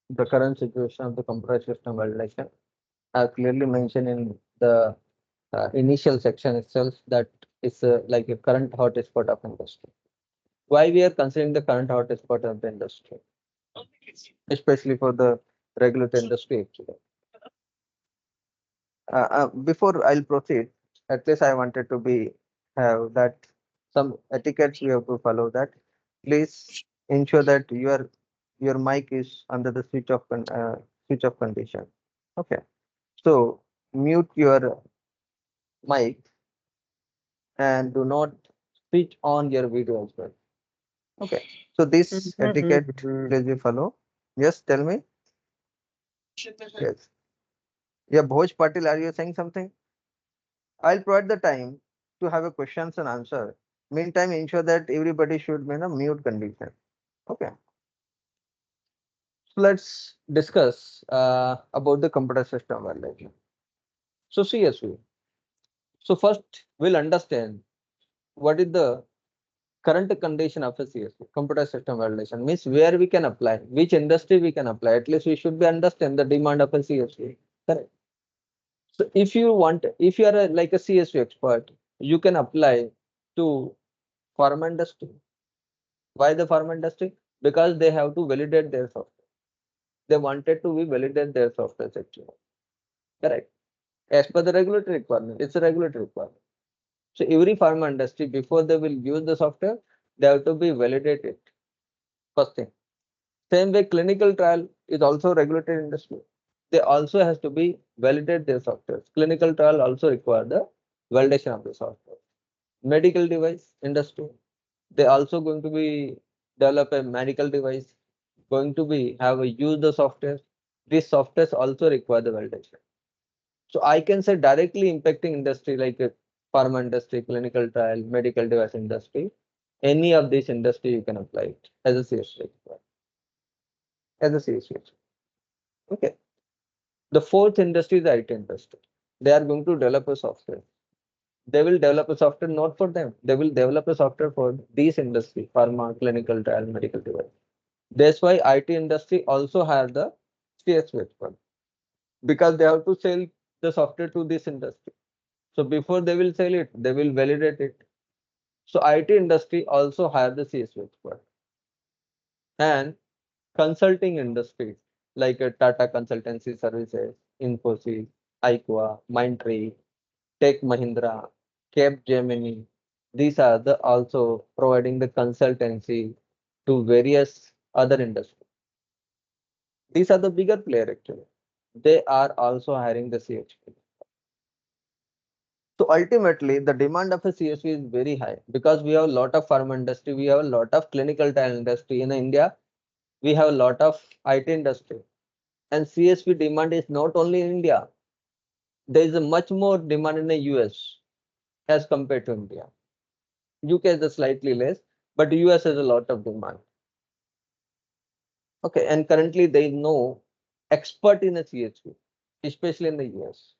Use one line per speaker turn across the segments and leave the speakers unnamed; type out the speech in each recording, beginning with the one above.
the current situation of the computer system validation. I have clearly mentioned in the initial section itself that it's like a current hotspot of industry. Why we are considering the current hotspot of the industry, especially for the regulated industry actually. Before I'll proceed, at least I wanted to be have that some etiquettes we have to follow. That please ensure that your mic is under the switch off condition. Okay, so mute your mic and do not switch on your video as well. Okay, so this etiquette please you follow. Yes, tell me. Yes, yeah, Bhoj Patil, are you saying something? I'll provide the time to have a questions and answer. Meantime, ensure that everybody should be in a mute condition. Okay. So let's discuss about the computer system validation. So CSV. So first we'll understand what is the current condition of a CSV, computer system validation. Means where we can apply, which industry we can apply. At least we should be understand the demand of a CSV. Correct. So if you want, if you are like a CSV expert, you can apply to pharma industry. Why the pharma industry? Because they have to validate their software. They wanted to be validate their software actually. Correct. As per the regulatory requirement, it's a regulatory requirement. So every pharma industry, before they will use the software, they have to be validated. First thing. Same way, clinical trial is also regulated industry. They also has to be validate their software. Clinical trial also require the validation of the software. Medical device industry, they also going to be develop a medical device, going to be have a use the software. These softwares also require the validation. So I can say directly impacting industry like a pharma industry, clinical trial, medical device industry. Any of this industry you can apply it as a CSV. As a CSV. Okay. The fourth industry is the IT industry. They are going to develop a software. They will develop a software not for them. They will develop a software for these industry, pharma, clinical trial, medical device. That's why IT industry also have the CSV expert because they have to sell the software to this industry. So before they will sell it, they will validate it. So IT industry also have the CSV expert and consulting industries like Tata Consultancy Services, Infosys, IQA, Mindtree, Tech Mahindra, Capgemini. These are the also providing the consultancy to various other industries. These are the bigger player actually. They are also hiring the CHP. So ultimately, the demand of a CSV is very high because we have a lot of pharma industry, we have a lot of clinical trial industry in India, we have a lot of IT industry, and CSV demand is not only in India. There is a much more demand in the US as compared to India. UK is a slightly less, but US has a lot of demand. Okay, and currently there is no expert in a CSV, especially in the US.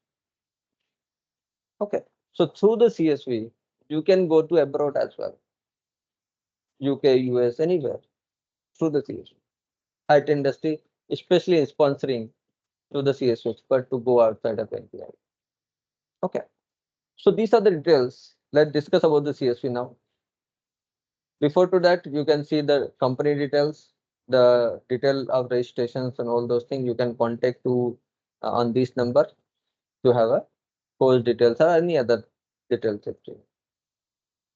Okay, so through the CSV, you can go to abroad as well, UK, US, anywhere through the CSV. IT industry, especially in sponsoring to the CSV expert to go outside of India. Okay, so these are the details. Let's discuss about the CSV now. Before to that, you can see the company details, the detail of registrations and all those things. You can contact to on this number to have a course details or any other details actually.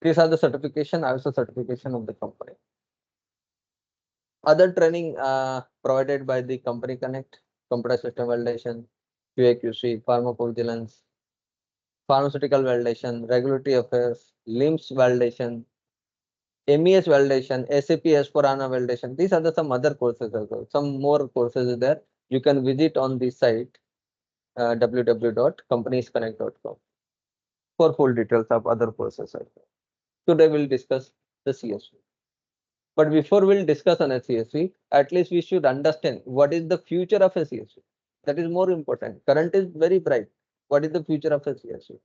These are the certification, also certification of the company. Other training provided by the company connect, computer system validation, QA/QC, pharmacovigilance, pharmaceutical validation, regulatory affairs, LIMS validation, MES validation, SAP S/4HANA validation. These are the some other courses as well. Some more courses is there. You can visit on this site www.companiesconnect.com for full details of other courses as well. Today we'll discuss the CSV. But before we'll discuss on a CSV, at least we should understand what is the future of a CSV. That is more important. Current is very bright. What is the future of a CSV?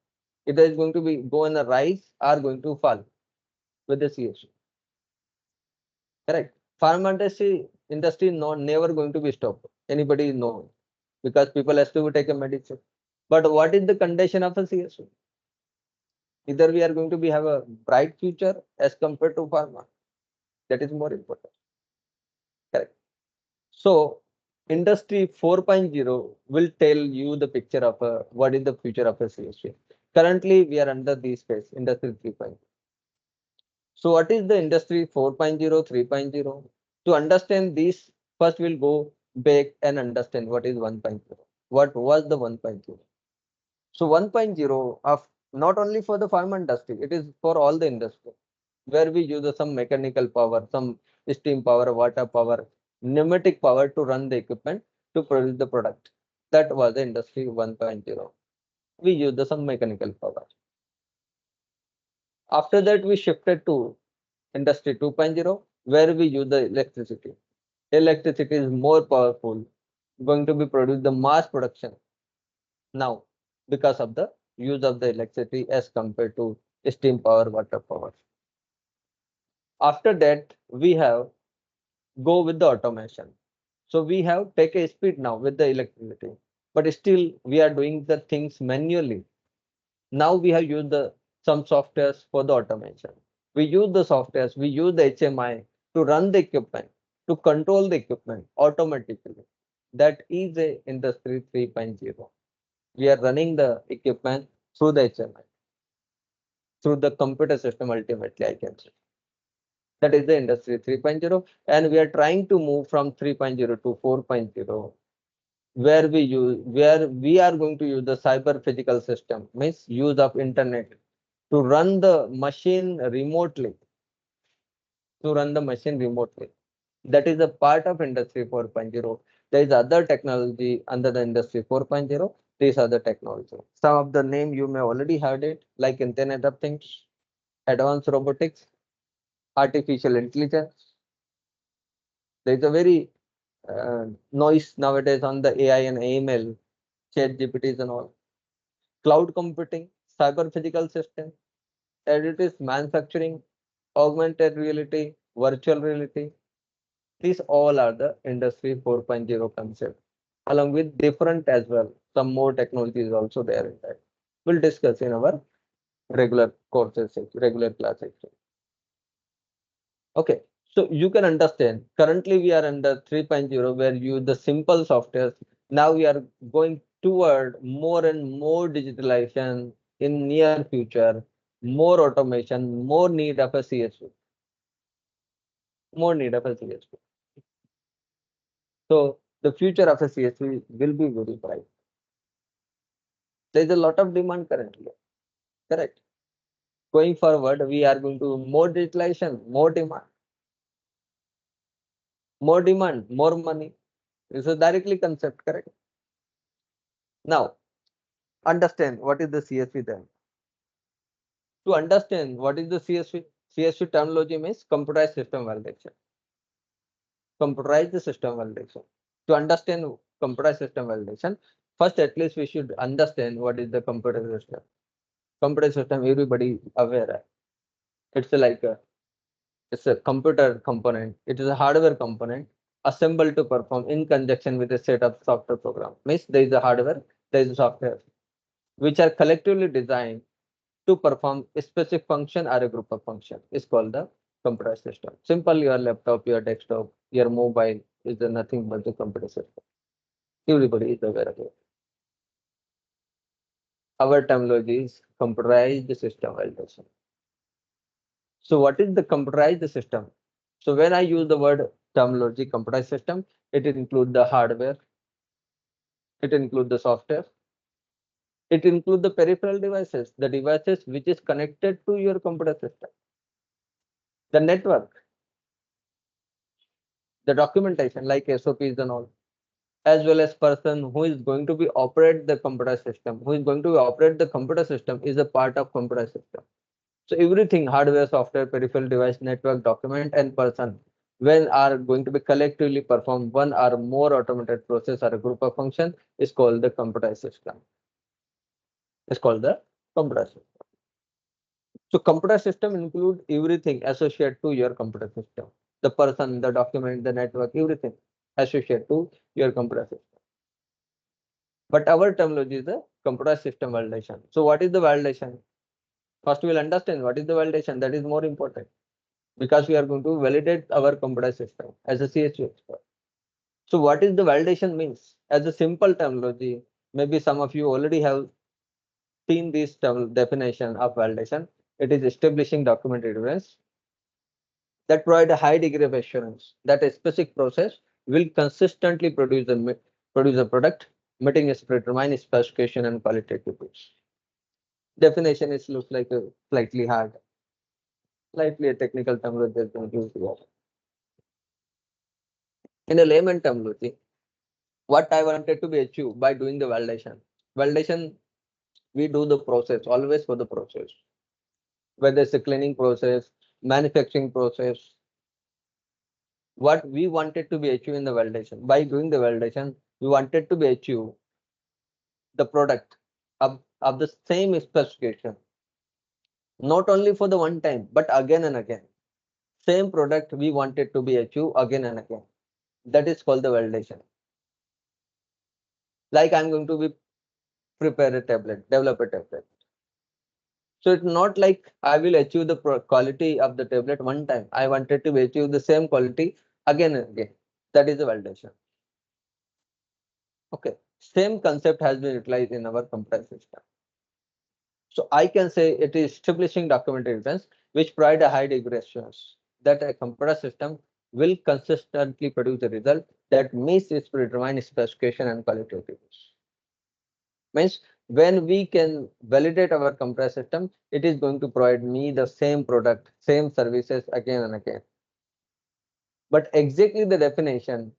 It is going to be go in a rise or going to fall with the CSV. Correct. Pharma industry no never going to be stopped. Anybody know? Because people has to take a medicine. But what is the condition of a CSV? Either we are going to be have a bright future as compared to pharma. That is more important. Correct. So industry 4.0 will tell you the picture of what is the future of a CSV. Currently, we are under this phase, industry 3.0. So what is the industry 4.0, 3.0? To understand this, first we'll go back and understand what is 1.0. What was the 1.0? So 1.0 of not only for the pharma industry, it is for all the industry where we use some mechanical power, some steam power, water power, pneumatic power to run the equipment to produce the product. That was the industry 1.0. We use some mechanical power. After that, we shifted to industry 2.0 where we use the electricity. Electricity is more powerful, going to be produced the mass production now because of the use of the electricity as compared to steam power, water power. After that, we have go with the automation. So we have take a speed now with the electricity, but still we are doing the things manually. Now we have used the some softwares for the automation. We use the softwares, we use the HMI to run the equipment, to control the equipment automatically. That is a industry 3.0. We are running the equipment through the HMI, through the computer system ultimately, I can say. That is the industry 3.0. And we are trying to move from 3.0 to 4.0, where we are going to use the cyber physical system, means use of internet to run the machine remotely, to run the machine remotely. That is a part of industry 4.0. There is other technology under the industry 4.0. These are the technology. Some of the name you may already heard it, like Internet of Things, advanced robotics, artificial intelligence. There is a very noise nowadays on the AI and AML, chat GPTs and all. Cloud computing, cyber physical system, additive manufacturing, augmented reality, virtual reality. These all are the industry 4.0 concept, along with different as well. Some more technology is also there in that. We'll discuss in our regular courses, regular classes. Okay, so you can understand currently we are under 3.0 where you the simple softwares. Now we are going toward more and more digitalization in near future, more automation, more need of a CSV, more need of a CSV. So the future of a CSV will be very bright. There is a lot of demand currently, correct? Going forward, we are going to more digitalization, more demand, more money. This is directly concept, correct? Now, understand what is the CSV then. To understand what is the CSV, CSV terminology means computerized system validation. Computerized system validation. To understand computerized system validation, first at least we should understand what is the computer system. Computer system, everybody aware. It's like it's a computer component. It is a hardware component assembled to perform in conjunction with a set of software program. Means there is a hardware, there is a software, which are collectively designed to perform a specific function or a group of function. Is called the computer system. Simple, your laptop, your desktop, your mobile is nothing but the computer system. Everybody is aware of it. Our terminology is computerized system validation. So what is the computerized system? So when I use the word terminology computerized system, it includes the hardware, it includes the software, it includes the peripheral devices, the devices which is connected to your computer system, the network, the documentation like SOPs and all, as well as person who is going to be operate the computer system, who is going to operate the computer system is a part of computer system. So everything, hardware, software, peripheral device, network, document, and person, when are going to be collectively perform one or more automated process or a group of function is called the computer system. It's called the computer system. So computer system include everything associated to your computer system. The person, the document, the network, everything. associated to your computer system. But our terminology is the computer system validation. So what is the validation? First, we'll understand what is the validation. That is more important because we are going to validate our computer system as a CSV expert. So what is the validation means? As a simple terminology, maybe some of you already have seen this term definition of validation. It is establishing documented evidence that provide a high degree of assurance that a specific process will consistently produce a product meeting its predetermined specification and qualitative rules. Definition is looks like a slightly hard, slightly a technical terminology that's going to use here. In a layman terminology, what I wanted to be achieved by doing the validation. Validation, we do the process, always for the process. Whether it's a cleaning process, manufacturing process, what we wanted to be achieved in the validation. By doing the validation, we wanted to be achieved the product of the same specification, not only for the one time, but again and again. Same product we wanted to be achieved again and again. That is called the validation. Like I'm going to be prepare a tablet, develop a tablet. So it's not like I will achieve the quality of the tablet one time. I wanted to achieve the same quality again and again. That is the validation. Okay. Same concept has been utilized in our computer system. So I can say it is establishing documented evidence which provide a high degree of assurance that a computer system will consistently produce a result that meets its predetermined specification and qualitative rules. Means when we can validate our computer system, it is going to provide me the same product, same services again and again. But exactly the definition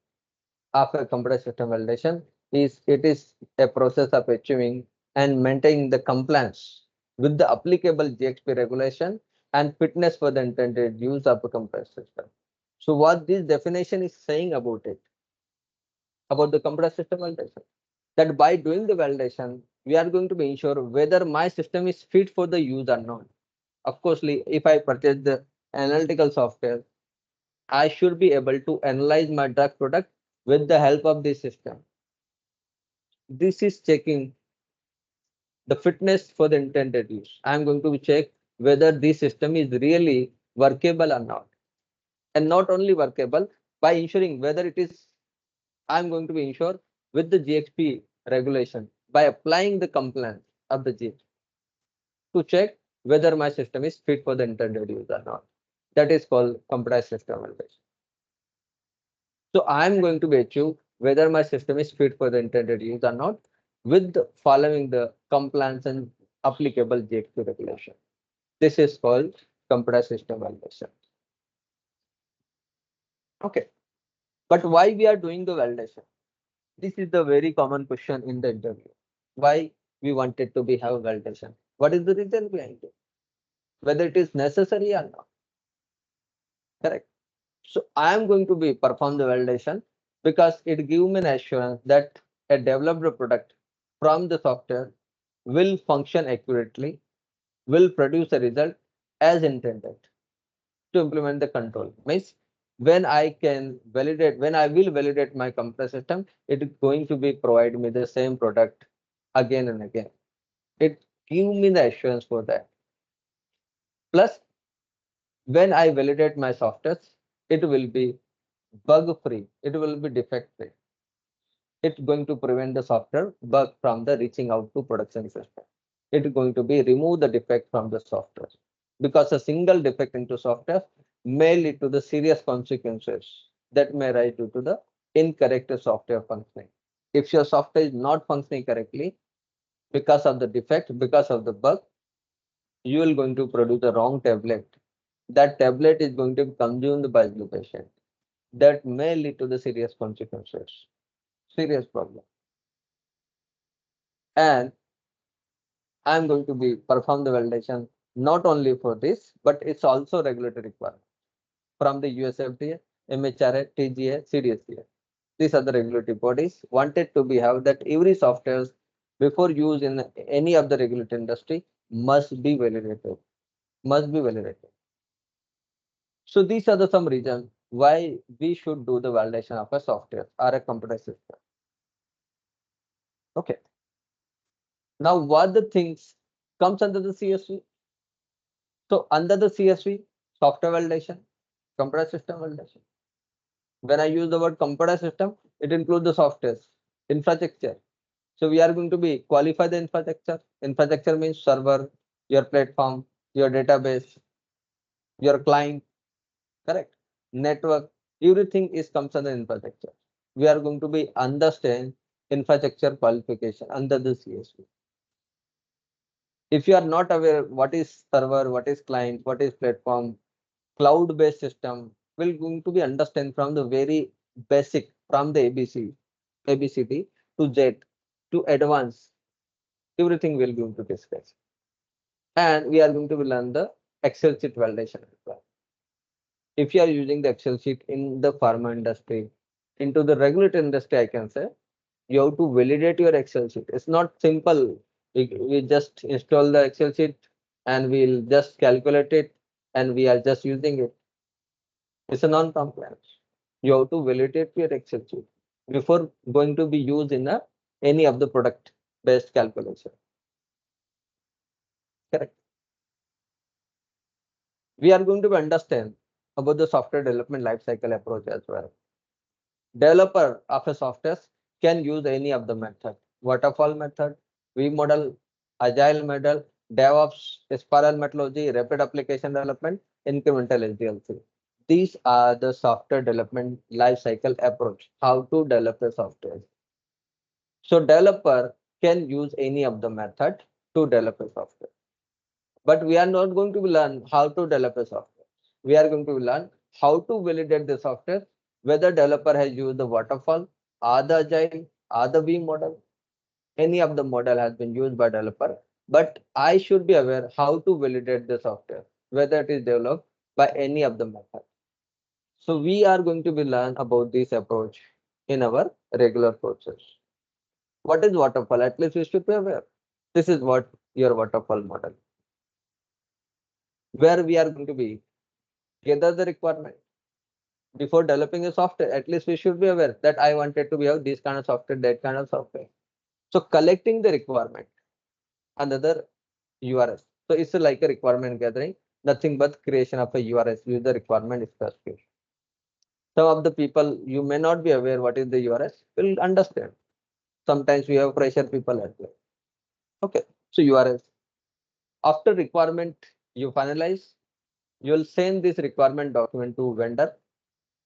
of a computer system validation is it is a process of achieving and maintaining the compliance with the applicable GXP regulation and fitness for the intended use of a computer system. So what this definition is saying about it, about the computer system validation, that by doing the validation, we are going to be ensure whether my system is fit for the use or not. Of course, if I purchase the analytical software, I should be able to analyze my drug product with the help of this system. This is checking the fitness for the intended use. I'm going to check whether this system is really workable or not. And not only workable, by ensuring whether it is, I'm going to be ensure with the GXP regulation by applying the compliance of the GXP to check whether my system is fit for the intended use or not. That is called computer system validation. So I'm going to be achieve whether my system is fit for the intended use or not with following the compliance and applicable GXP regulation. This is called computer system validation. Okay, but why we are doing the validation? This is the very common question in the interview. Why we wanted to be have validation? What is the reason behind it? Whether it is necessary or not? Correct. So I am going to be perform the validation because it gives me an assurance that a developed product from the software will function accurately, will produce a result as intended to implement the control. Means when I can validate, when I will validate my computer system, it is going to be provide me the same product again and again. It gives me the assurance for that. Plus, when I validate my software, it will be bug free, it will be defect free. It's going to prevent the software bug from the reaching out to production system. It's going to be remove the defect from the software because a single defect into software may lead to the serious consequences that may rise due to the incorrect software functioning. If your software is not functioning correctly because of the defect, because of the bug, you are going to produce the wrong tablet. That tablet is going to be consumed by the patient. That may lead to the serious consequences, serious problem. And I'm going to be perform the validation not only for this, but it's also regulatory requirement from the US FDA, MHRA, TGA, CDSCA. These are the regulatory bodies wanted to be have that every software before use in any of the regulated industry must be validated, must be validated. So these are the some reasons why we should do the validation of a software or a computer system. Okay. Now, what the things comes under the CSV? So under the CSV, software validation, computer system validation. When I use the word computer system, it includes the software, infrastructure. So we are going to be qualify the infrastructure. Infrastructure means server, your platform, your database, your client, correct? Network, everything is comes under infrastructure. We are going to be understand infrastructure qualification under the CSV. If you are not aware what is server, what is client, what is platform, cloud-based system, will going to be understand from the very basic, from the ABCD to Z to advance, everything will going to discuss. And we are going to learn the Excel sheet validation as well. If you are using the Excel sheet in the pharma industry, into the regulatory industry, I can say, you have to validate your Excel sheet. It's not simple. We just install the Excel sheet and we'll just calculate it and we are just using it. It's a non-compliance. You have to validate your Excel sheet before going to be used in any of the product based calculation. Correct. We are going to understand about the software development lifecycle approach as well. Developer of a software can use any of the method. Waterfall method, V model, agile model, DevOps, spiral methodology, rapid application development, incremental SDLC. These are the software development lifecycle approach, how to develop the software. So developer can use any of the method to develop a software. But we are not going to learn how to develop a software. We are going to learn how to validate the software, whether developer has used the waterfall, or the agile, or the V model. Any of the model has been used by developer, but I should be aware how to validate the software, whether it is developed by any of the method. So we are going to be learn about this approach in our regular process. What is waterfall? At least we should be aware. This is what your waterfall model, where we are going to be gather the requirement before developing a software. At least we should be aware that I wanted to be have this kind of software, that kind of software. So collecting the requirement, another URS. So it's like a requirement gathering, nothing but creation of a URS with the requirement specification. Some of the people you may not be aware what is the URS will understand. Sometimes we have pressure people as well. Okay, so URS. After requirement you finalize, you will send this requirement document to vendor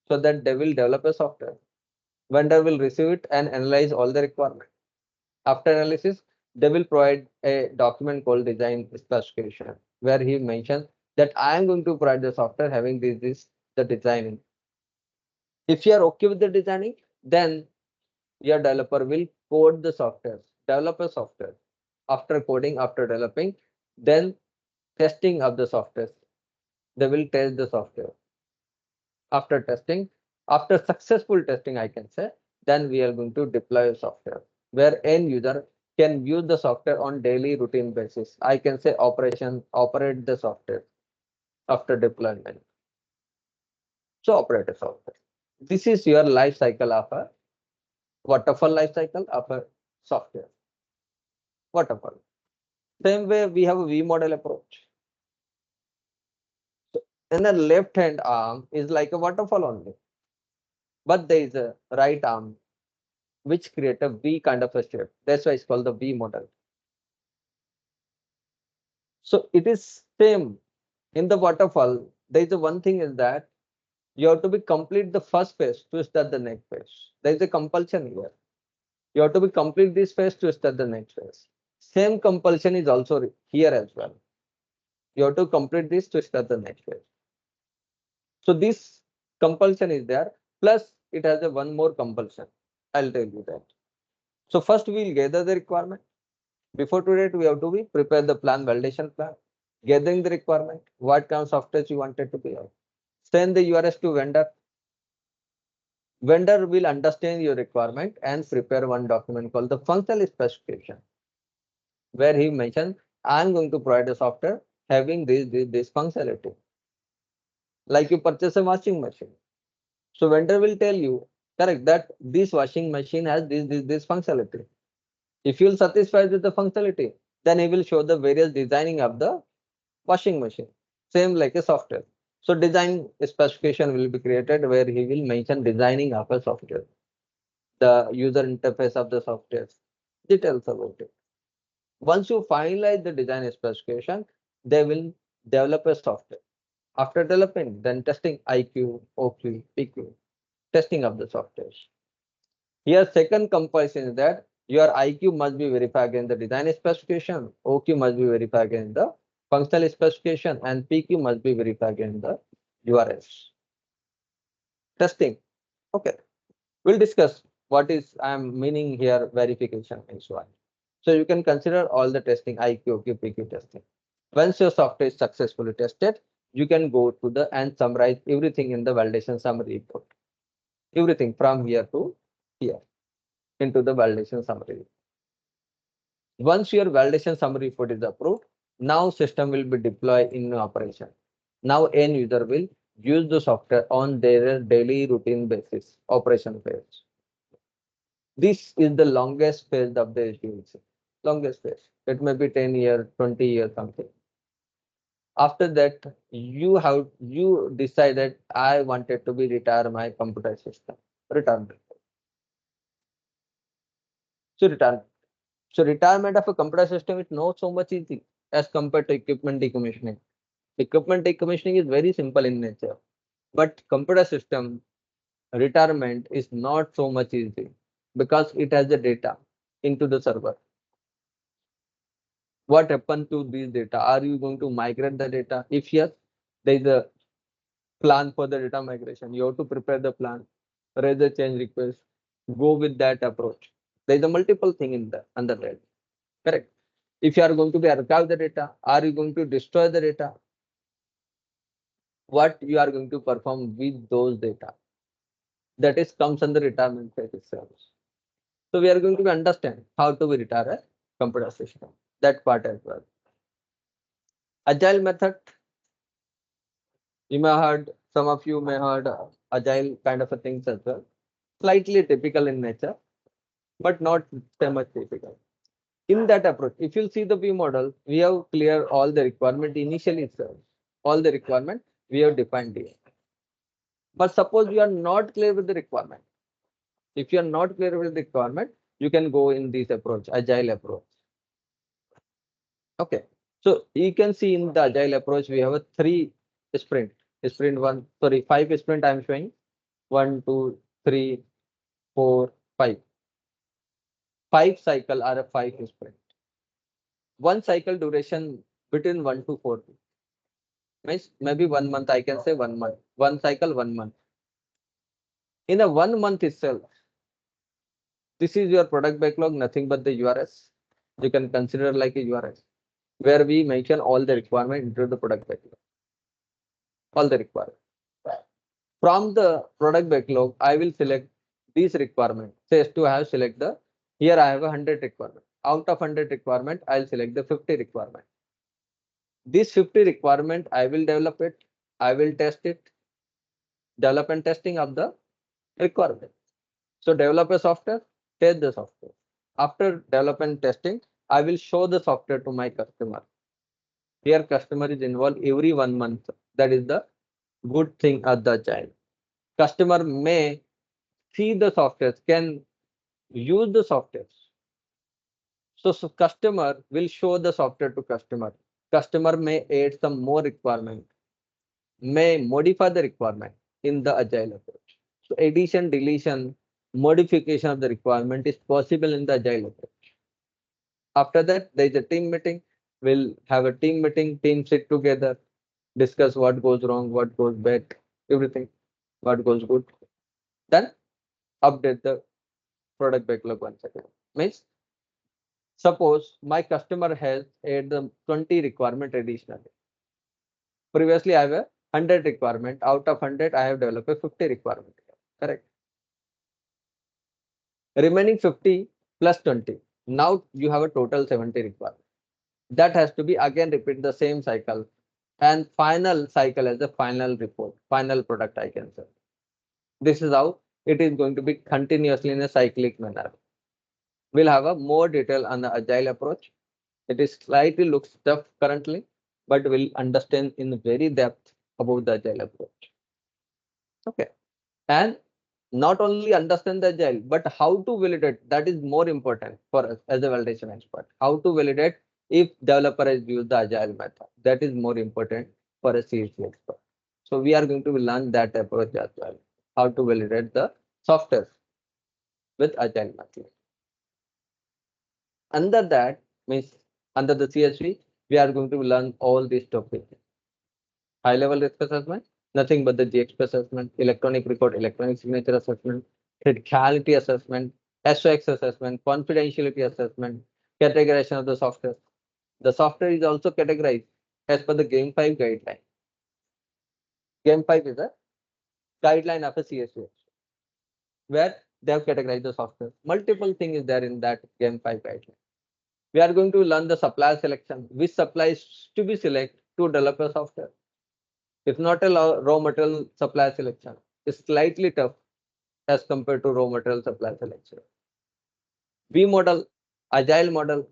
so that they will develop a software. Vendor will receive it and analyze all the requirement. After analysis, they will provide a document called design specification, where he mentions that I am going to provide the software having this the designing. If you are okay with the designing, then your developer will code the software, develop a software. After coding, after developing, then testing of the software. They will test the software. After testing, after successful testing, I can say, then we are going to deploy a software where end user can use the software on daily routine basis. I can say operate the software after deployment. So operate a software. This is your life cycle of a waterfall life cycle of a software. Waterfall. Same way we have a V model approach. So in the left hand arm is like a waterfall only, but there is a right arm which create a V kind of a shape. That's why it's called the V model. So it is same in the waterfall. There is a one thing is that you have to be complete the first phase to start the next phase. There is a compulsion here. You have to be complete this phase to start the next phase. Same compulsion is also here as well. You have to complete this to start the next phase. So this compulsion is there. Plus it has a one more compulsion. I'll tell you that. So first we'll gather the requirement. Before to that, we have to be prepare the plan, validation plan, gathering the requirement, what kind of software you wanted to be out. Send the URS to vendor. Vendor will understand your requirement and prepare one document called the functional specification, where he mentioned, I'm going to provide a software having this functionality. Like you purchase a washing machine. So vendor will tell you, correct, that this washing machine has this functionality. If you'll satisfied with the functionality, then he will show the various designing of the washing machine. Same like a software. So design specification will be created where he will mention designing of a software, the user interface of the software, details about it. Once you finalize the design specification, they will develop a software. After developing, then testing IQ, OQ, PQ, testing of the software. Here, second comparison is that your IQ must be verified against the design specification, OQ must be verified against the functional specification, and PQ must be verified against the URS. Testing. Okay. We'll discuss what is I am meaning here verification and so on. So you can consider all the testing IQ, OQ, PQ testing. Once your software is successfully tested, you can go to the and summarize everything in the validation summary report. Everything from here to here into the validation summary. Once your validation summary report is approved, now system will be deployed in operation. Now end user will use the software on their daily routine basis, operation phase. This is the longest phase of the HVAC. Longest phase. It may be 10 years, 20 years, something. After that, you decided I wanted to be retire my computer system. Retirement. So retirement. So retirement of a computer system is not so much easy as compared to equipment decommissioning. Equipment decommissioning is very simple in nature, but computer system retirement is not so much easy because it has the data into the server. What happened to these data? Are you going to migrate the data? If yes, there is a plan for the data migration. You have to prepare the plan, raise the change request, go with that approach. There is a multiple thing in the under that. Correct. If you are going to be archive the data, are you going to destroy the data? What you are going to perform with those data? That is comes under retirement phase itself. So we are going to understand how to retire a computer system. That part as well. Agile method. You may heard, some of you may heard agile kind of a things as well. Slightly typical in nature, but not so much typical. In that approach, if you see the view model, we have clear all the requirement initially itself. All the requirement we have defined here. But suppose you are not clear with the requirement. If you are not clear with the requirement, you can go in this approach, agile approach. Okay. So you can see in the agile approach, we have a 3 sprint. Sprint 1, sorry, 5 sprint I'm showing. 1, 2, 3, 4, 5. 5 cycle are a 5 sprint. One cycle duration between 1 to 4. Means maybe 1 month, I can say 1 month. One cycle, 1 month. In a 1 month itself, this is your product backlog, nothing but the URS. You can consider like a URS, where we mention all the requirement into the product backlog. All the requirement. From the product backlog, I will select these requirement. Says to have select the, here I have 100 requirement. Out of 100 requirement, I'll select the 50 requirement. This 50 requirement, I will develop it. I will test it. Development testing of the requirement. So develop a software, test the software. After development testing, I will show the software to my customer. Here customer is involved every 1 month. That is the good thing at the agile. Customer may see the software, can use the software. So customer will show the software to customer. Customer may add some more requirement, may modify the requirement in the agile approach. So addition, deletion, modification of the requirement is possible in the agile approach. After that, there is a team meeting. We'll have a team meeting, team sit together, discuss what goes wrong, what goes bad, everything, what goes good. Then update the product backlog once again. Means suppose my customer has added the 20 requirement additionally. Previously, I have a 100 requirement. Out of 100, I have developed a 50 requirement. Correct. Remaining 50 plus 20. Now you have a total 70 requirement. That has to be again repeat the same cycle, and final cycle as the final report, final product I can say. This is how it is going to be continuously in a cyclic manner. We'll have a more detail on the agile approach. It is slightly looks tough currently, but we'll understand in very depth about the agile approach. Okay. And not only understand the agile, but how to validate, that is more important for us as a validation expert. How to validate if developer has used the agile method. That is more important for a CSV expert. So we are going to learn that approach as well. How to validate the software with agile method. Under that means under the CSV, we are going to learn all these topics. High level risk assessment, nothing but the GXP assessment, electronic record, electronic signature assessment, criticality assessment, SOX assessment, confidentiality assessment, categorization of the software. The software is also categorized as per the Game 5 guideline. Game 5 is a guideline of a CSV where they have categorized the software. Multiple things is there in that Game 5 guideline. We are going to learn the supplier selection, which supplies to be selected to develop a software. If not a raw material supply selection, is slightly tough as compared to raw material supply selection. V model, agile model,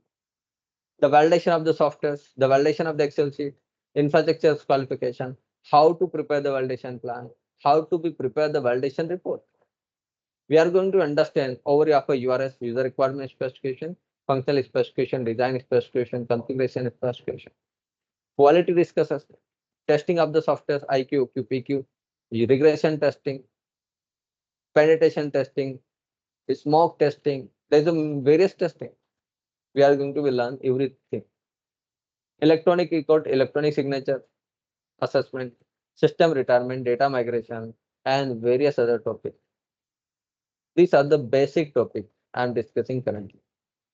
the validation of the software, the validation of the Excel sheet, infrastructure qualification, how to prepare the validation plan, how to be prepare the validation report. We are going to understand overview of a URS, user requirement specification, functional specification, design specification, configuration specification, quality risk assessment, testing of the software IQ, QPQ, regression testing, penetration testing, smoke testing. There's a various testing. We are going to be learn everything. Electronic record, electronic signature assessment, system retirement, data migration, and various other topics. These are the basic topics I'm discussing currently.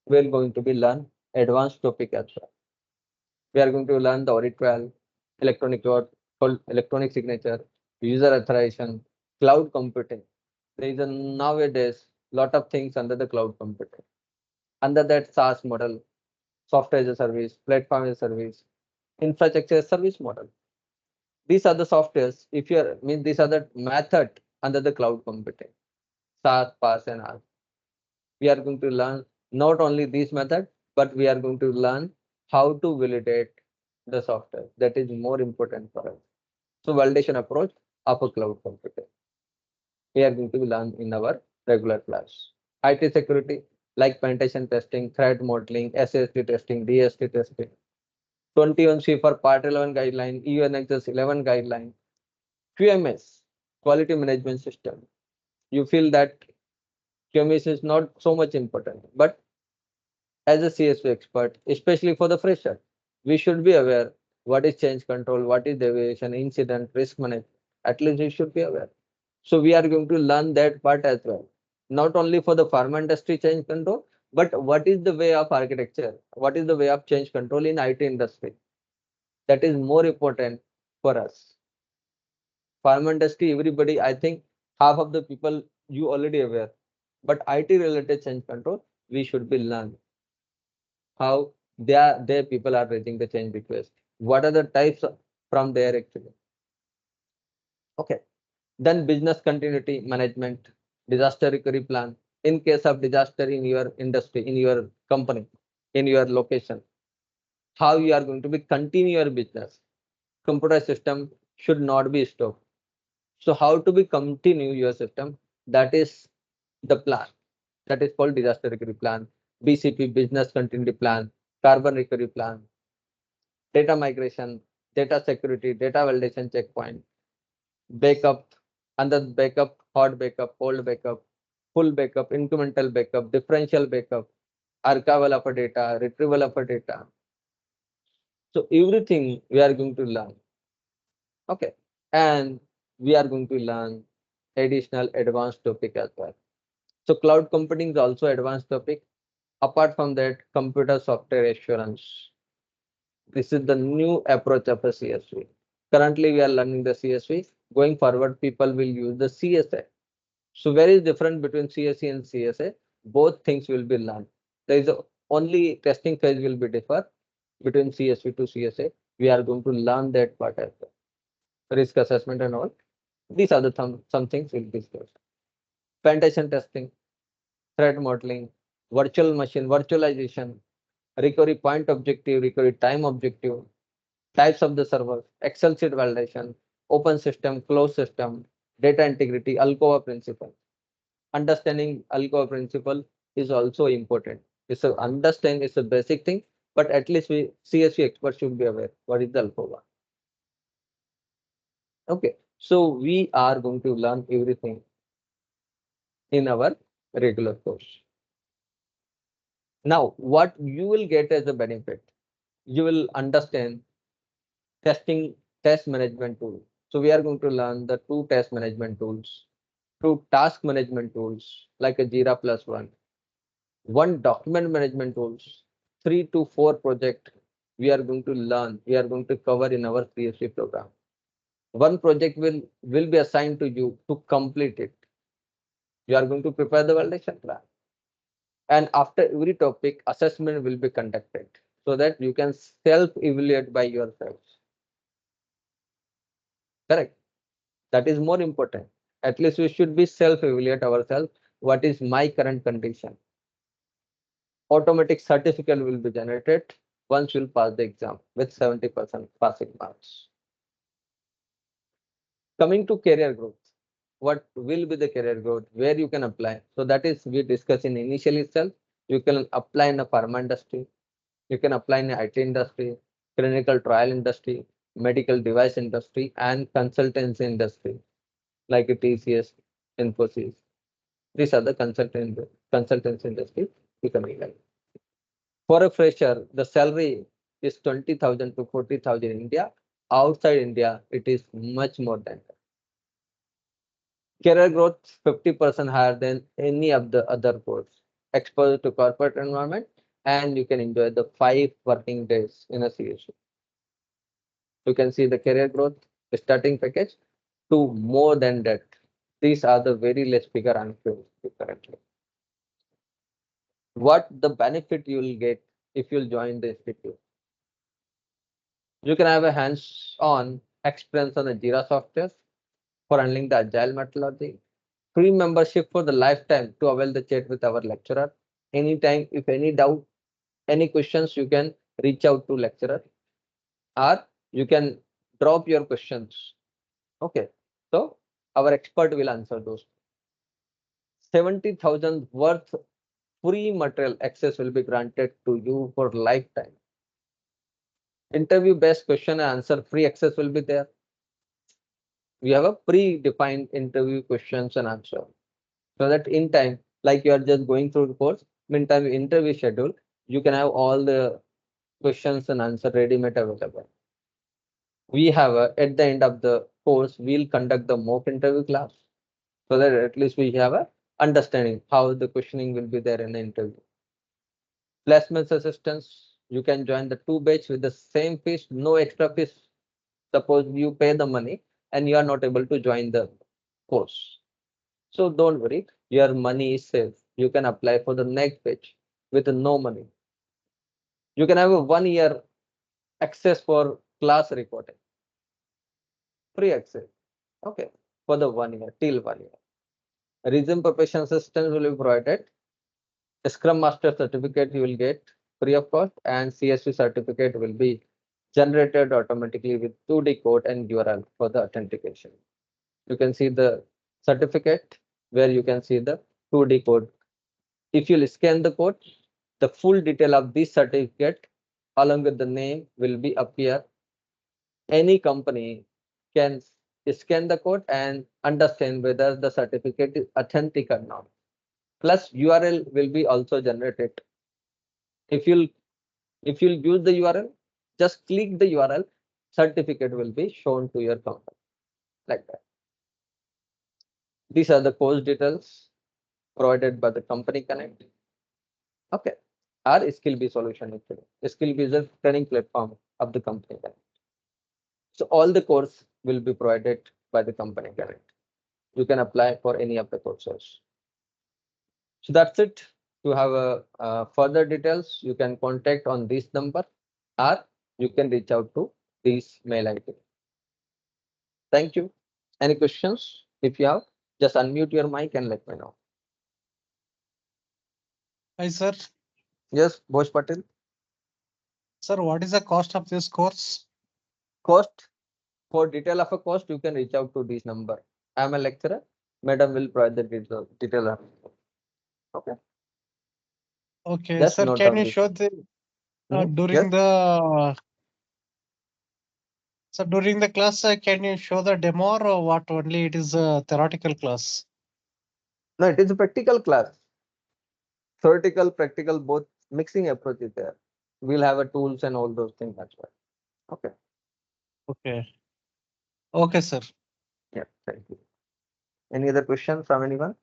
We're going to be learn advanced topic as well. We are going to learn the audit trail, electronic record, electronic signature, user authorization, cloud computing. There is a nowadays lot of things under the cloud computing. Under that SaaS model, software as a service, platform as a service, infrastructure as a service model. These are the softwares. If you are mean these are the method under the cloud computing, SaaS, PaaS, and ARS. We are going to learn not only these methods, but we are going to learn how to validate the software. That is more important for us. So validation approach of a cloud computing. We are going to learn in our regular class. IT security, like penetration testing, threat modeling, SST testing, DST testing. 21C for Part 11 guideline, UNXS 11 guideline. QMS, quality management system. You feel that QMS is not so much important, but as a CSV expert, especially for the fresher, we should be aware what is change control, what is deviation, incident, risk management. At least we should be aware. So we are going to learn that part as well. Not only for the pharma industry change control, but what is the way of architecture? What is the way of change control in IT industry? That is more important for us. Pharma industry, everybody, I think half of the people you already aware. But IT related change control, we should be learn how their people are raising the change request. What are the types from there actually? Okay. Then business continuity management, disaster recovery plan. In case of disaster in your industry, in your company, in your location, how you are going to be continue your business. Computer system should not be stopped. So how to be continue your system? That is the plan. That is called disaster recovery plan, BCP, business continuity plan, carbon recovery plan, data migration, data security, data validation checkpoint, backup, under backup, hot backup, cold backup, full backup, incremental backup, differential backup, archival of a data, retrieval of a data. So everything we are going to learn. Okay. And we are going to learn additional advanced topic as well. So cloud computing is also advanced topic. Apart from that, computer software assurance. This is the new approach of a CSV. Currently, we are learning the CSV. Going forward, people will use the CSA. So where is difference between CSE and CSA? Both things will be learned. There is only testing phase will be differ between CSV to CSA. We are going to learn that part as well. Risk assessment and all. These are the some things we'll discuss. Penetration testing, threat modeling, virtual machine virtualization, recovery point objective, recovery time objective, types of the servers, Excel sheet validation, open system, closed system, data integrity, Alcoa principle. Understanding Alcoa principle is also important. It's a understand it's a basic thing, but at least we CSV experts should be aware what is the Alcoa. Okay, so we are going to learn everything in our regular course. Now, what you will get as a benefit, you will understand testing test management tool. So we are going to learn the two test management tools, two task management tools like a Jira plus one document management tools, 3 to 4 project we are going to cover in our CSV program. One project will be assigned to you to complete it. You are going to prepare the validation plan. And after every topic, assessment will be conducted so that you can self-evaluate by yourself. Correct? That is more important. At least we should be self-evaluate ourselves. What is my current condition? Automatic certificate will be generated once you'll pass the exam with 70% passing marks. Coming to career growth, what will be the career growth, where you can apply? So that is we discussed in initial itself. You can apply in the pharma industry, you can apply in the IT industry, clinical trial industry, medical device industry, and consultancy industry like a TCS, Infosys. These are the consultancy industry you can apply. For a fresher, the salary is 20,000 to 40,000 in India. Outside India, it is much more than that. Career growth 50% higher than any of the other course. Exposure to corporate environment, and you can enjoy the 5 working days in a CSU. You can see the career growth, the starting package to more than that. These are the very less figure I'm showing you currently. What the benefit you will get if you'll join the institute? You can have a hands-on experience on the Jira software for handling the agile methodology, free membership for the lifetime to avail the chat with our lecturer. Anytime, if any doubt, any questions, you can reach out to lecturer or you can drop your questions. Okay, so our expert will answer those. 70,000 worth free material access will be granted to you for lifetime. Interview based question and answer free access will be there. We have a pre-defined interview questions and answer so that in time, like you are just going through the course, meantime interview schedule, you can have all the questions and answer ready-made available. We have at the end of the course, we'll conduct the mock interview class so that at least we have a understanding how the questioning will be there in the interview. Placements assistance, you can join the 2 batch with the same fees, no extra fees. Suppose you pay the money and you are not able to join the course. So don't worry, your money is safe. You can apply for the next batch with no money. You can have a 1 year access for class recording, free access. Okay, for the 1 year, till 1 year. Resume preparation assistance will be provided. Scrum Master certificate you will get free of cost, and CSV certificate will be generated automatically with 2D code and URL for the authentication. You can see the certificate where you can see the 2D code. If you scan the code, the full detail of this certificate along with the name will be appear. Any company can scan the code and understand whether the certificate is authentic or not. Plus URL will be also generated. If you'll use the URL, just click the URL, certificate will be shown to your company like that. These are the course details provided by the company connect. Okay. Our skill B solution actually. Skill B is a training platform of the company connect. So all the course will be provided by the company connect. You can apply for any of the courses. So that's it. To have further details, you can contact on this number or you can reach out to this mail ID. Thank you. Any questions? If you have, just unmute your mic and let me know.
Hi, sir.
Yes, Bose Patel.
Sir, what is the cost of this course?
Cost, for detail of a cost, you can reach out to this number. I am a lecturer. Madam will provide the detail. Okay.
Okay,
Just
sir,
note
can
down
you
this.
show the
Yes.
during the class, can you show the demo or what? Only it is a theoretical class.
No, it is a practical class. Theoretical, practical, both mixing approach is there. We'll have a tools and all those things as well. Okay.
Okay. Okay, sir.
Yeah. Thank you. Any other question from anyone?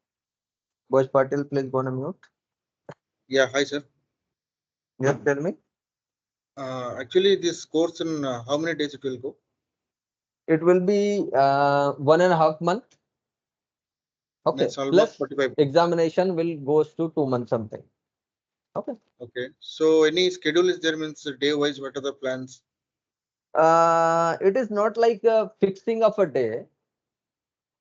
Bose Patel, please go on mute.
Yeah, hi sir.
Yes, tell me.
Actually, this course in how many days it will go?
It will be 1.5 month. Okay.
Means almost
Plus
45.
examination will goes to 2 months something. Okay.
Okay. So any schedule is there? Means day wise, what are the plans?
It is not like a fixing of a day.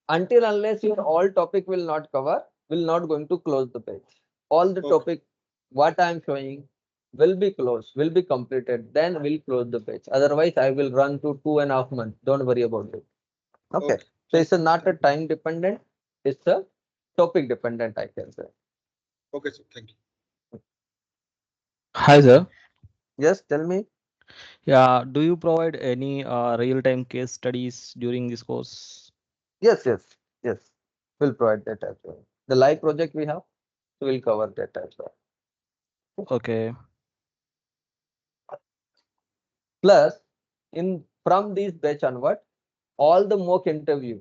Until unless your all topic will not cover, will not going to close the page. All the
Okay.
topic what I am showing will be closed, will be completed, then we'll close the page. Otherwise, I will run to 2.5 months. Don't worry about it. Okay.
Okay.
So it's not a time dependent, it's a topic dependent, I can say.
Okay, sir. Thank you.
Hi, sir.
Yes, tell me.
Yeah, do you provide any real-time case studies during this course?
Yes, yes, yes. We'll provide that as well. The live project we have, we'll cover that as well.
Okay.
Plus, in from this batch onward, all the mock interview,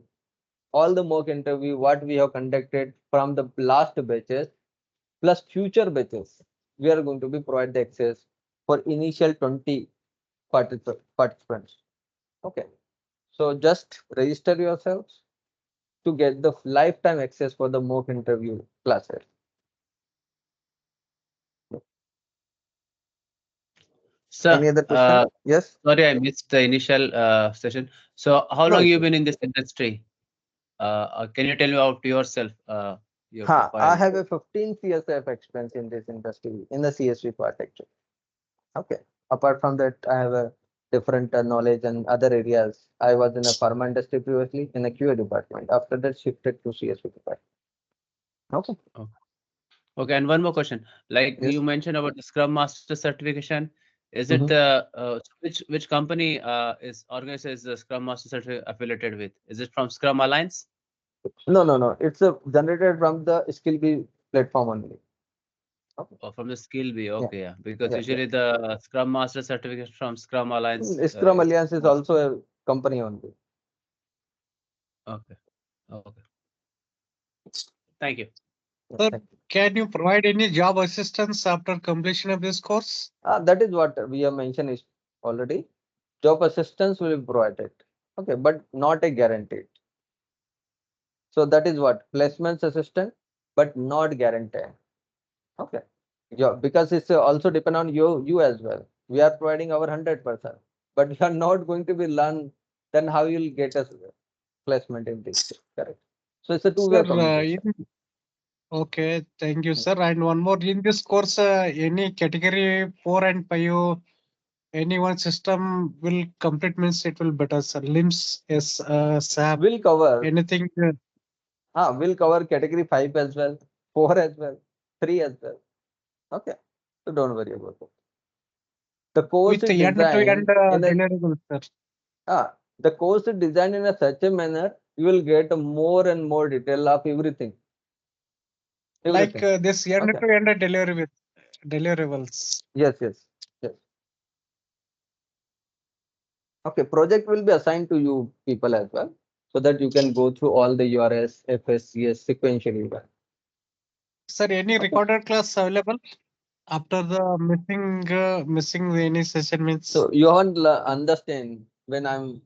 what we have conducted from the last batches plus future batches, we are going to be provide the access for initial 20 participants. Okay. So just register yourselves to get the lifetime access for the mock interview classes. Any
Sir,
other question? Yes.
sorry, I missed the initial session. So, how
No
long you
issue.
been in this industry? Can you tell me about yourself, your
Ha, I
profile?
have a 15 years of experience in this industry in the CSV part actually. Okay. Apart from that, I have a different knowledge and other areas. I was in a pharma industry previously in a QA department. After that, shifted to CSV department. Okay.
Okay, and one more question. Like
Yes.
you mentioned about the Scrum Master certification, is it
Mhm.
the which company is organizes the Scrum Master certificate affiliated with? Is it from Scrum Alliance
No, no, no. It's a generated from the SkillB platform only. Okay.
or from the Skill Bee?
Yeah.
Okay, yeah, because
Yeah. Yeah.
usually the Scrum Master certificate from Scrum Alliance
Scrum
is
Alliance is also a company only.
okay. Okay. Thank you.
Yeah,
Sir,
thank you.
can you provide any job assistance after completion of this course?
That is what we have mentioned is already. Job assistance will be provided. Okay, but not a guaranteed. So that is what placements assistant, but not guaranteed. Okay. Yeah, because it's also depend on you as well. We are providing our 100%, but you are not going to be learn. Then how you'll get a placement in this? Correct. So it's a two-way
Sir,
communication.
okay, thank you, sir. And one more in this course, any category 4 and 5, any one system will complete means it will better, sir. LIMS, yes, SAP,
We'll cover.
anything.
We'll cover category 5 as well, 4 as well, 3 as well. Okay. So don't worry about it. The course
With
is
end-to-end
designed in a
deliverable, sir.
the course is designed in a such a manner you will get more and more detail of everything.
Like
Everything.
this
Okay.
end-to-end deliverables.
Yes, yes, yes. Okay, project will be assigned to you people as well, so that you can go through all the URS, FSCS sequentially.
Sir, any
Okay.
recorded class available after the missing any session means?
So you haven't understand when I'm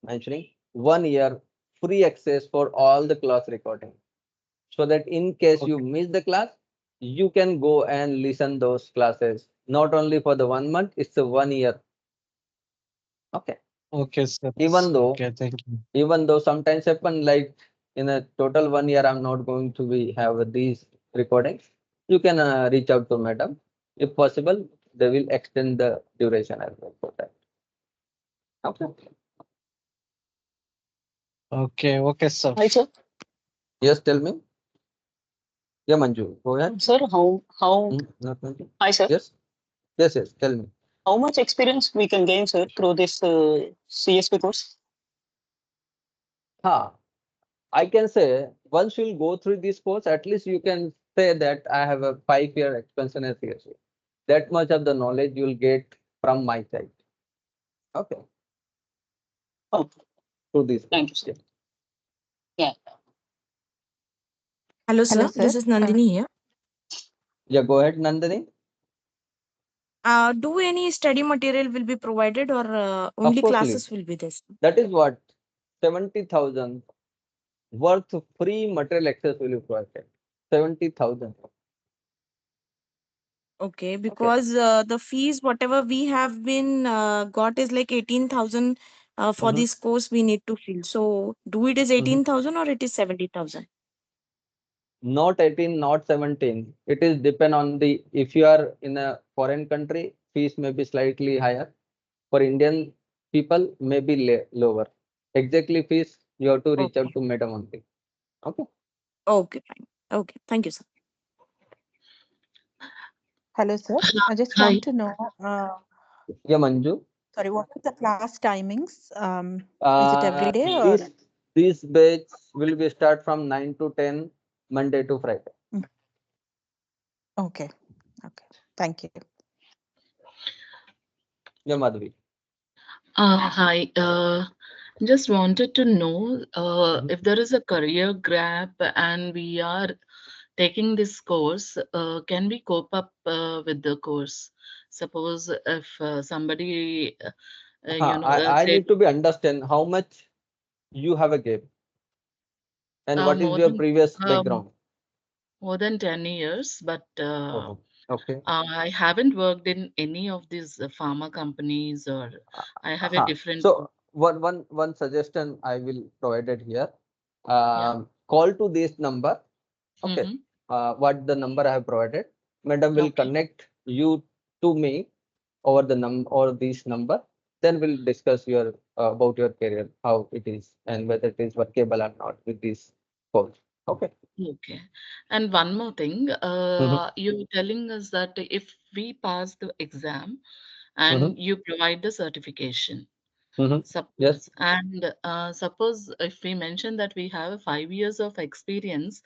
mentioning 1 year free access for all the class recording, so that in case you
Okay.
miss the class, you can go and listen those classes. Not only for the 1 month, it's a 1 year. Okay.
Okay, sir.
Even though,
Okay, thank you.
even though sometimes happen like in a total 1 year, I'm not going to be have these recordings. You can reach out to madam. If possible, they will extend the duration as well for that. Okay.
Okay, okay, sir.
Hi, sir.
Yes, tell me. Yeah, Manju, go ahead.
Sir, how
Not Manju.
hi, sir.
Yes, yes, tell me.
How much experience we can gain, sir, through this CSP course?
I can say once you'll go through this course, at least you can say that I have a 5 year experience in CSV. That much of the knowledge you'll get from my side. Okay.
Oh,
Through this.
thank you, sir. Yeah.
Hello, sir. This is Nandini here.
Yeah, go ahead, Nandini.
Do any study material will be provided or only
course,
classes will be there?
That is what 70,000 worth free material access will be provided. 70,000.
Okay, because the fees, whatever we have been got is like 18,000 for
Mhm.
this course we need to fill. So do it is 18,000 or it is 70,000?
Not 18, not 17. It is depend on the, if you are in a foreign country, fees may be slightly higher. For Indian people, may be lower. Exactly fees, you have to reach
Okay.
out to madam only. Okay.
Okay, fine. Okay, thank you, sir.
Hello, sir. I just
Hi.
want to know,
Yeah, Manju.
sorry, what are the class timings? Is it every day or?
This batch will be start from 9 to 10, Monday to Friday.
Okay, okay. Thank you.
Yeah, Madhvi.
Hi. Just wanted to know if there is a career gap and we are taking this course, can we cope up with the course? Suppose if somebody,
I
say
need to be understand how much you have a gap and what is
more
your
than
previous background.
more than 10 years, but
Okay.
I haven't worked in any of these pharma companies, or I have a different.
So one suggestion I will provide it here.
Yeah.
Call to this number. Okay.
Mhm.
What the number I have provided. Madam will
Okay.
connect you to me over the this number. Then we'll discuss your about your career, how it is, and whether it is workable or not with this course. Okay.
Okay. And one more thing,
Mhm.
you're telling us that if we pass the exam
Mhm.
and you provide the certification,
Yes.
suppose, and suppose if we mention that we have 5 years of experience,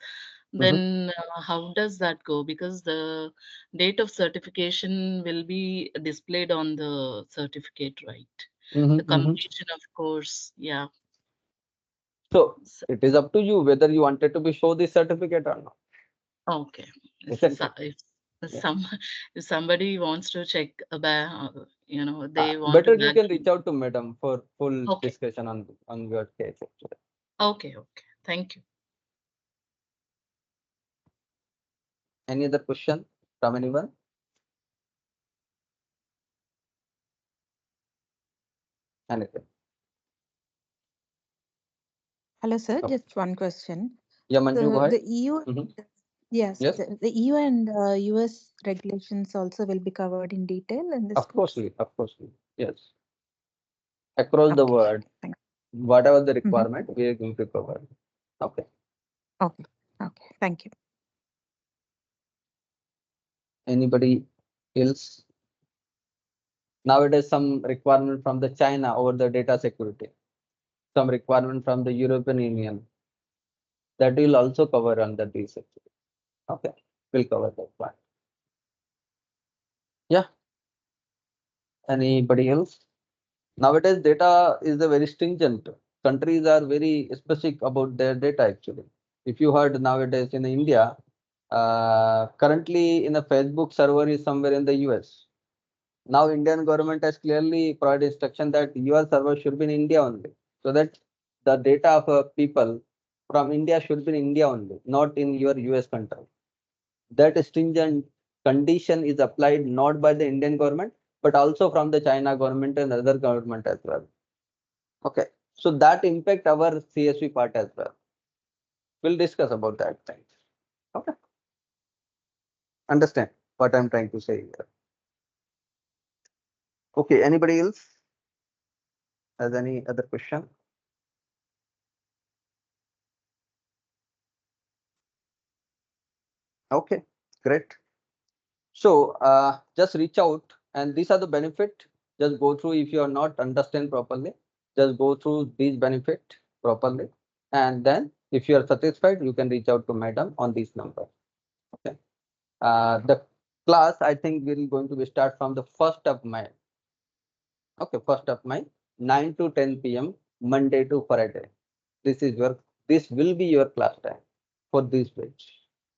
then how does that go? Because the date of certification will be displayed on the certificate, right? The completion of course, yeah.
So
So,
it is up to you whether you wanted to be show this certificate or not.
okay.
Isn't it?
If
Yeah.
some if somebody wants to check about, they want
Better
to
you
back.
can reach out to madam for full
Okay.
discussion on your case. Actually.
Okay. Thank you.
Any other question from anyone? Anything?
Hello, sir.
Oh.
Just one question.
Yeah, Manju, go
So
ahead.
the EU, yes,
Yes.
the EU and US regulations also will be covered in detail in this
Of
course.
course. Yes. Across the
Okay.
world,
Thank
whatever the requirement, we are going to cover. Okay.
Okay. Okay. Thank you.
Anybody else? Nowadays, some requirement from the China over the data security, some requirement from the European Union that will also cover under these. Actually. Okay, we'll cover that one. Yeah. Anybody else? Nowadays, data is a very stringent. Countries are very specific about their data. Actually, if you heard nowadays in India, currently in a Facebook server is somewhere in the US. Now Indian government has clearly provided instruction that your server should be in India only, so that the data of people from India should be in India only, not in your US country. That stringent condition is applied not by the Indian government, but also from the China government and other government as well. Okay, so that impact our CSV part as well. We'll discuss about that thing. Okay, understand what I'm trying to say here. Okay, anybody else has any other question? Okay, great. So just reach out, and these are the benefit. Just go through. If you are not understand properly, just go through these benefit properly, and then if you are satisfied, you can reach out to madam on this number. Okay. The class I think will going to be start from the 1st of May. Okay, 1st of May, 9 to 10 p.m. Monday to Friday. This will be your class time for this batch.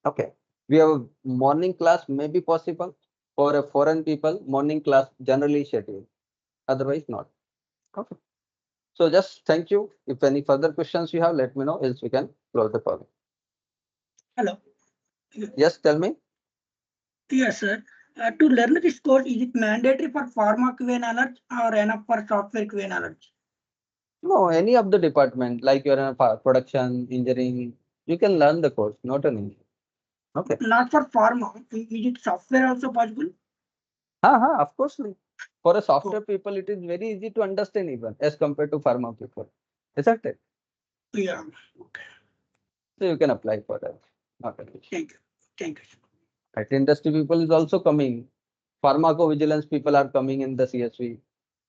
Okay, we have morning class may be possible for a foreign people. Morning class generally scheduled, otherwise not. Okay, so just thank you. If any further questions you have, let me know. Else we can close the call.
Hello.
Yes, tell me.
Yes, sir. To learn this course, is it mandatory for pharma QA knowledge or enough for software QA knowledge?
No, any of the department like you're in a production, engineering, you can learn the course. Not an issue. Okay.
Not for pharma. Is it software also possible?
Of course. For a software people, it is very easy to understand even as compared to pharma people. Isn't it?
Yeah. Okay.
So you can apply for that. Not an issue.
Thank you. Thank you.
IT industry people is also coming. Pharmacovigilance people are coming in the CSV.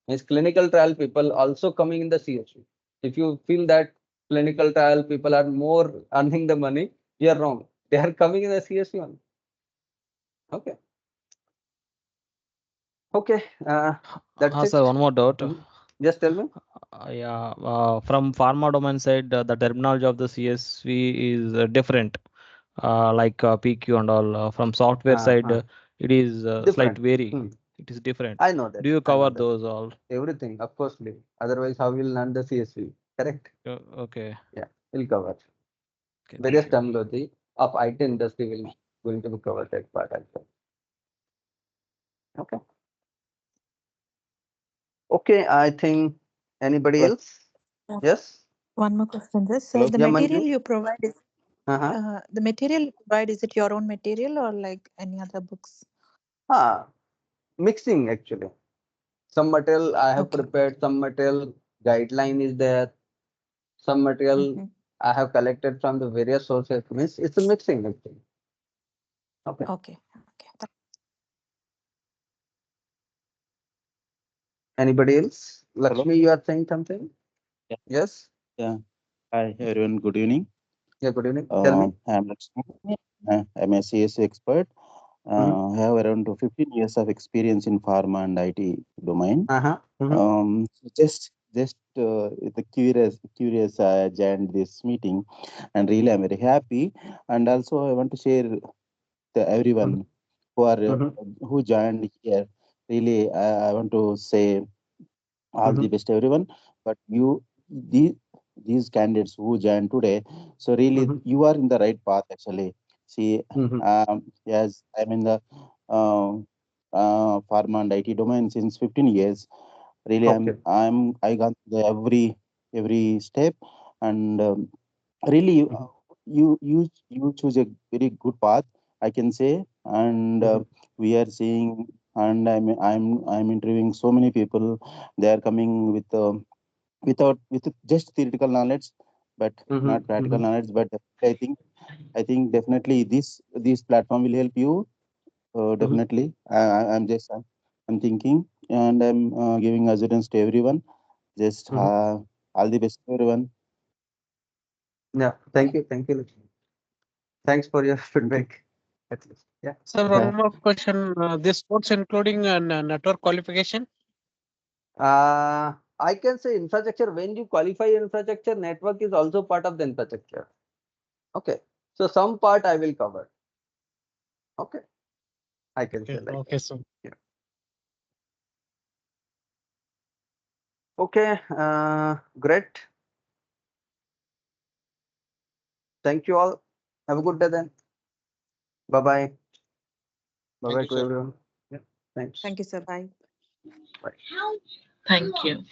Means clinical trial people also coming in the CSV. If you feel that clinical trial people are more earning the money, you are wrong. They are coming in the CSV only. Okay. Okay. That's it.
Sir, one more doubt.
Just tell me.
Yeah, from pharma domain side, the terminology of the CSV is different, like PQ and all. From software side, it is slight
Different.
vary. It is different.
I know that.
Do you cover those all?
Everything, of course. Otherwise, how will learn the CSV? Correct?
Okay.
Yeah, we'll cover.
Okay,
Various
thank you.
terminology of IT industry will going to be covered that part as well. Okay. Okay, I think anybody
Yes.
else? Yes.
One more question, sir. So
Hello?
the
Yeah,
material
Manju?
you provide is the material you provide, is it your own material or like any other books?
Mixing actually. Some material I have
Okay.
prepared, some material guideline is there, some material I have collected from the various sources. Means it's a mixing actually. Okay.
Okay.
Anybody else?
Hello?
Lakshmi, you are saying something?
Yeah.
Yes.
Yeah. Hi, everyone. Good evening.
Yeah, good evening. Tell me.
I'm Lakshmi. I'm a CSV expert. I have around 15 years of experience in pharma and IT domain. Just with the curious, I joined this meeting, and really I'm very happy. And also, I want to share to everyone who joined here. Really, I want to say all the best, everyone. But these candidates who joined today, so really you are in the right path actually. See, yes, I'm in the pharma and IT domain since 15 years. Really, I got the every step, and really you choose a very good path, I can say. And we are seeing, and I'm interviewing so many people. They are coming with with just theoretical knowledge, but not practical knowledge. But I think definitely this platform will help you. Definitely, I'm thinking, and I'm giving assurance to everyone. Just all the best to everyone.
Yeah, thank you, Lakshmi. Thanks for your feedback. At least, yeah.
Sir, one more question. This course including network qualification?
I can say infrastructure. When you qualify infrastructure, network is also part of the infrastructure. Okay, so some part I will cover. Okay, I can say like
okay, sir.
Yeah. Okay, great. Thank you all. Have a good day then. Bye bye. Bye bye to everyone. Yeah, thanks.
Thank you, sir. Bye.
Bye.
Thank you.